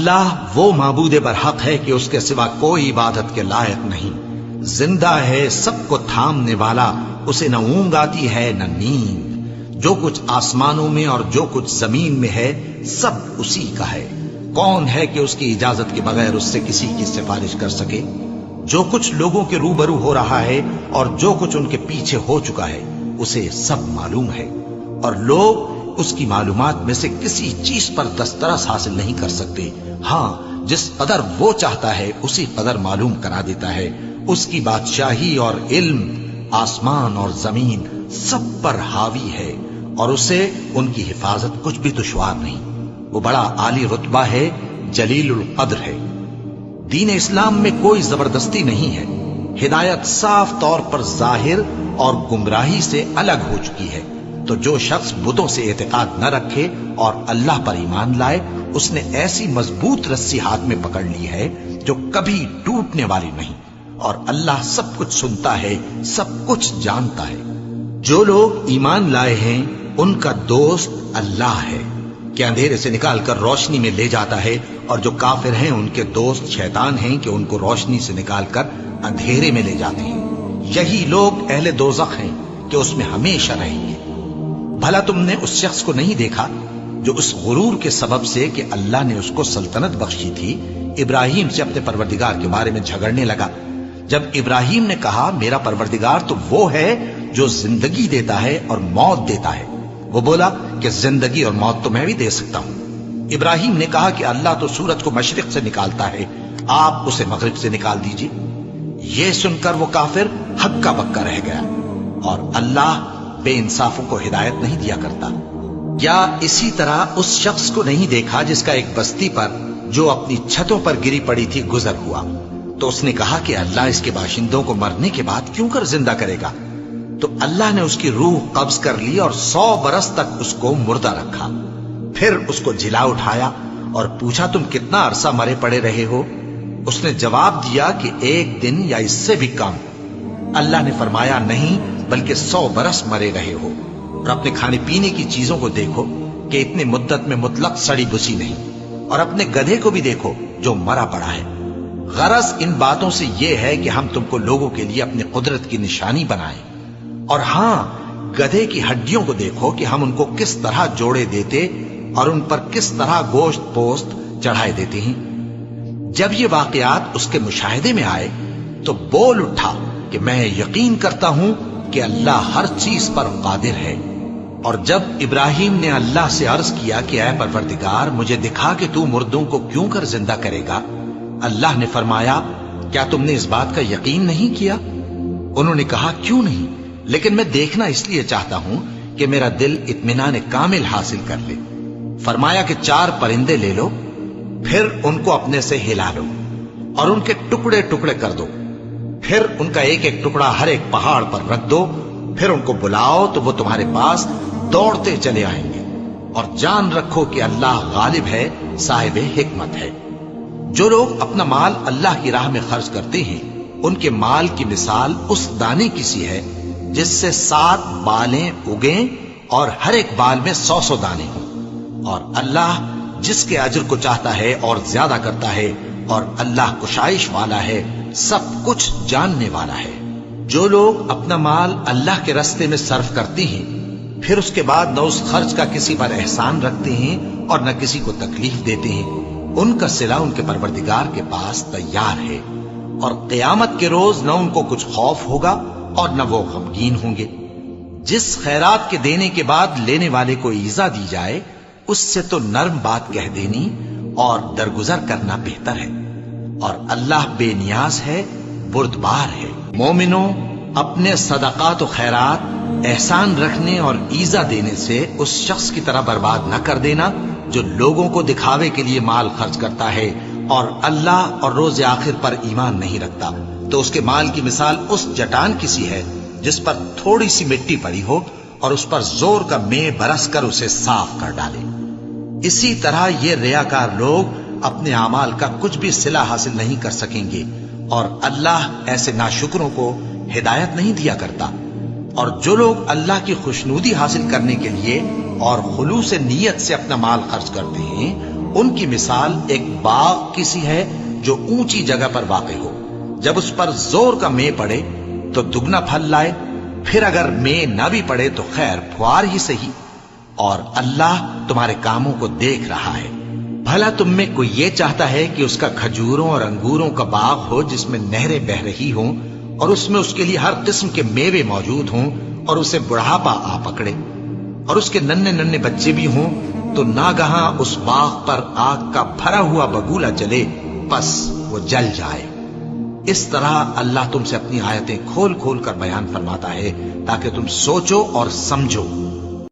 اللہ وہ معبود برحق ہے کہ اس کے سوا کوئی عبادت کے لائق نہیں، زندہ ہے، سب کو تھامنے والا، اسے نہ اونگ آتی ہے نہ نیند، جو کچھ آسمانوں میں اور جو کچھ زمین میں ہے سب اسی کا ہے۔ کون ہے کہ اس کی اجازت کے بغیر اس سے کسی کی سفارش کر سکے؟ جو کچھ لوگوں کے روبرو ہو رہا ہے اور جو کچھ ان کے پیچھے ہو چکا ہے اسے سب معلوم ہے، اور لوگ اس کی معلومات میں سے کسی چیز پر دسترس حاصل نہیں کر سکتے۔ ہاں، جس قدر وہ چاہتا ہے اسی قدر معلوم کرا دیتا ہے۔ اس کی بادشاہی اور علم آسمان اور زمین سب پر حاوی ہے، اور اسے ان کی حفاظت کچھ بھی دشوار نہیں۔ وہ بڑا عالی رتبہ ہے، جلیل القدر ہے۔ دین اسلام میں کوئی زبردستی نہیں ہے، ہدایت صاف طور پر ظاہر اور گمراہی سے الگ ہو چکی ہے۔ تو جو شخص بتوں سے اعتقاد نہ رکھے اور اللہ پر ایمان لائے، اس نے ایسی مضبوط رسی ہاتھ میں پکڑ لی ہے جو کبھی ٹوٹنے والی نہیں، اور اللہ سب کچھ سنتا ہے، سب کچھ جانتا ہے۔ جو لوگ ایمان لائے ہیں ان کا دوست اللہ ہے کہ اندھیرے سے نکال کر روشنی میں لے جاتا ہے، اور جو کافر ہیں ان کے دوست شیطان ہیں کہ ان کو روشنی سے نکال کر اندھیرے میں لے جاتے ہیں۔ یہی لوگ اہل دوزخ ہیں کہ اس میں ہمیشہ رہیں گے۔ بھلا تم نے اس شخص کو نہیں دیکھا جو اس غرور کے سبب سے کہ اللہ نے اس کو سلطنت بخشی تھی، ابراہیم سے اپنے پروردگار کے بارے میں جھگڑنے لگا؟ جب ابراہیم نے کہا میرا پروردگار تو وہ ہے جو زندگی دیتا ہے اور موت دیتا ہے، وہ بولا کہ زندگی اور موت تو میں بھی دے سکتا ہوں۔ ابراہیم نے کہا کہ اللہ تو سورج کو مشرق سے نکالتا ہے، آپ اسے مغرب سے نکال دیجئے۔ یہ سن کر وہ کافر ہکا بکا رہ گیا، اور اللہ بے انصافوں کو ہدایت نہیں دیا کرتا۔ کیا اسی طرح اس شخص کو نہیں دیکھا جس کا ایک بستی پر جو اپنی چھتوں پر گری پڑی تھی گزر ہوا؟ تو اس نے کہا کہ اللہ اس کے باشندوں کو مرنے کے بعد کیوں کر زندہ کرے گا؟ تو اللہ نے اس کی روح قبض کر لی اور 100 برس تک اس کو مردہ رکھا۔ پھر اس کو جلا اٹھایا اور پوچھا تم کتنا عرصہ مرے پڑے رہے ہو؟ اس نے جواب دیا کہ 1 دن یا اس سے بھی کم۔ اللہ نے فرمایا نہیں بلکہ 100 برس مرے رہے ہو، اور اپنے کھانے پینے کی چیزوں کو دیکھو کہ اتنی مدت میں مطلق سڑی بسی نہیں، اور اپنے گدھے کو بھی دیکھو جو مرا پڑا ہے۔ غرض ان باتوں سے یہ ہے کہ ہم تم کو لوگوں کے لیے اپنی قدرت کی نشانی بنائیں، اور ہاں گدھے کی ہڈیوں کو دیکھو کہ ہم ان کو کس طرح جوڑے دیتے اور ان پر کس طرح گوشت پوست چڑھائے دیتے ہیں۔ جب یہ واقعات اس کے مشاہدے میں آئے تو بول اٹھا کہ میں یقین کرتا ہوں کہ اللہ ہر چیز پر قادر ہے۔ اور جب ابراہیم نے اللہ سے عرض کیا کہ اے پروردگار مجھے دکھا کہ تو مردوں کو کیوں کر زندہ کرے گا، اللہ نے فرمایا کیا تم نے اس بات کا یقین نہیں کیا؟ انہوں نے کہا کیوں نہیں، لیکن میں دیکھنا اس لیے چاہتا ہوں کہ میرا دل اطمینان کامل حاصل کر لے۔ فرمایا کہ 4 پرندے لے لو، پھر ان کو اپنے سے ہلا لو اور ان کے ٹکڑے ٹکڑے کر دو، پھر ان کا ایک ایک ٹکڑا ہر ایک پہاڑ پر رکھ دو، پھر ان کو بلاؤ تو وہ تمہارے پاس دوڑتے چلے آئیں گے، اور جان رکھو کہ اللہ غالب ہے، صاحب حکمت ہے۔ جو لوگ اپنا مال اللہ کی راہ میں خرچ کرتے ہیں ان کے مال کی مثال اس دانے کی سی ہے جس سے 7 بالیں اگیں اور ہر ایک بال میں 100 دانے ہوں، اور اللہ جس کے اجر کو چاہتا ہے اور زیادہ کرتا ہے، اور اللہ کشائش والا ہے، سب کچھ جاننے والا ہے۔ جو لوگ اپنا مال اللہ کے راستے میں صرف کرتے ہیں پھر اس کے بعد نہ اس خرچ کا کسی پر احسان رکھتے ہیں اور نہ کسی کو تکلیف دیتے ہیں، ان کا صلہ ان کے پروردگار کے پاس تیار ہے، اور قیامت کے روز نہ ان کو کچھ خوف ہوگا اور نہ وہ غمگین ہوں گے۔ جس خیرات کے دینے کے بعد لینے والے کو ایذا دی جائے اس سے تو نرم بات کہہ دینی اور درگزر کرنا بہتر ہے، اور اللہ بے نیاز ہے، بردبار ہے۔ مومنوں، اپنے صدقات و خیرات احسان رکھنے اور ایذا دینے سے اس شخص کی طرح برباد نہ کر دینا جو لوگوں کو دکھاوے کے لیے مال خرچ کرتا ہے اور اللہ اور روز آخر پر ایمان نہیں رکھتا، تو اس کے مال کی مثال اس چٹان کی سی ہے جس پر تھوڑی سی مٹی پڑی ہو اور اس پر زور کا مے برس کر اسے صاف کر ڈالے۔ اسی طرح یہ ریاکار لوگ اپنے اعمال کا کچھ بھی صلہ حاصل نہیں کر سکیں گے، اور اللہ ایسے ناشکروں کو ہدایت نہیں دیا کرتا۔ اور جو لوگ اللہ کی خوشنودی حاصل کرنے کے لیے اور خلوص نیت سے اپنا مال خرچ کرتے ہیں ان کی مثال ایک باغ کی سی ہے جو اونچی جگہ پر واقع ہو، جب اس پر زور کا مے پڑے تو دگنا پھل لائے، پھر اگر مے نہ بھی پڑے تو خیر پھوار ہی صحیح، اور اللہ تمہارے کاموں کو دیکھ رہا ہے۔ بھلا تم میں کوئی یہ چاہتا ہے کہ اس کا کھجوروں اور انگوروں کا باغ ہو جس میں نہریں بہہ رہی ہوں اور اس میں اس کے لیے ہر قسم کے میوے موجود ہوں، اور اسے بڑھاپا آ پکڑے اور اس کے ننھے ننھے بچے بھی ہوں، تو ناگہاں اس باغ پر آگ کا بھرا ہوا بگولا چلے، پس وہ جل جائے۔ اس طرح اللہ تم سے اپنی آیتیں کھول کھول کر بیان فرماتا ہے تاکہ تم سوچو اور سمجھو۔